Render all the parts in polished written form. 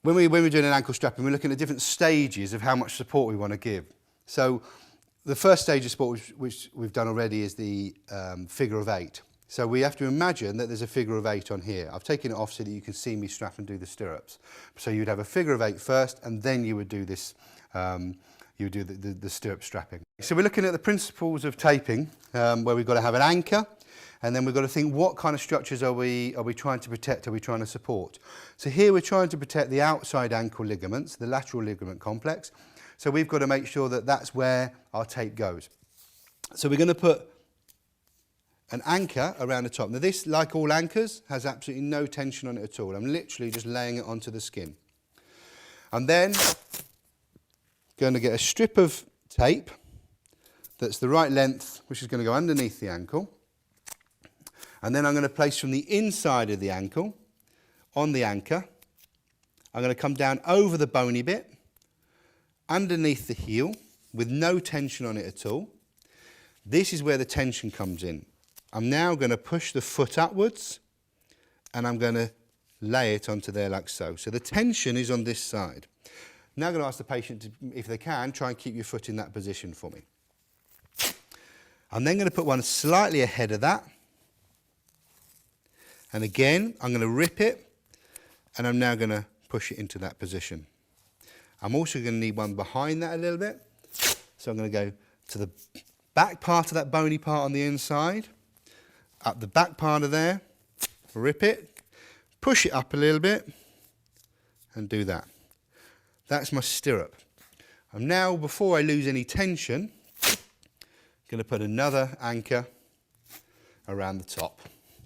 When we're doing an ankle strapping, we're looking at different stages of how much support we want to give. So the first stage of support, which we've done already, is the figure of 8. So we have to imagine that there's a figure of 8 on here. I've taken it off so that you can see me strap and do the stirrups. So you'd have a figure of 8 first, and then you would do this, you would do the stirrup strapping. So we're looking at the principles of taping, where we've got to have an anchor, and then we've got to think, what kind of structures are we trying to protect, are we trying to support? So here we're trying to protect the outside ankle ligaments, the lateral ligament complex. So we've got to make sure that that's where our tape goes. So we're going to put an anchor around the top. Now this, like all anchors, has absolutely no tension on it at all. I'm literally just laying it onto the skin. I'm then going to get a strip of tape that's the right length, which is going to go underneath the ankle. And then I'm going to place from the inside of the ankle on the anchor. I'm going to come down over the bony bit, underneath the heel, with no tension on it at all. This is where the tension comes in. I'm now going to push the foot upwards, and I'm going to lay it onto there like so. So the tension is on this side. Now I'm going to ask the patient to, if they can, try and keep your foot in that position for me. I'm then going to put one slightly ahead of that. And again, I'm going to rip it, and I'm now going to push it into that position. I'm also going to need one behind that a little bit. So I'm going to go to the back part of that bony part on the inside, up the back part of there, rip it, push it up a little bit, and do that. That's my stirrup. I'm now, before I lose any tension, going to put another anchor around the top.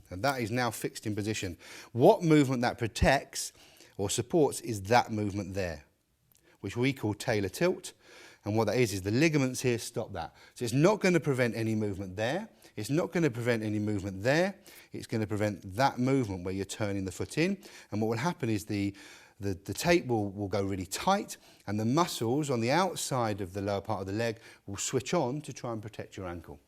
And that is now fixed in position. What movement that protects or supports is that movement there, which we call talar tilt. And what that is the ligaments here stop that. So it's not going to prevent any movement there. It's not going to prevent any movement there. It's going to prevent that movement where you're turning the foot in. And what will happen is the tape will go really tight, and the muscles on the outside of the lower part of the leg will switch on to try and protect your ankle.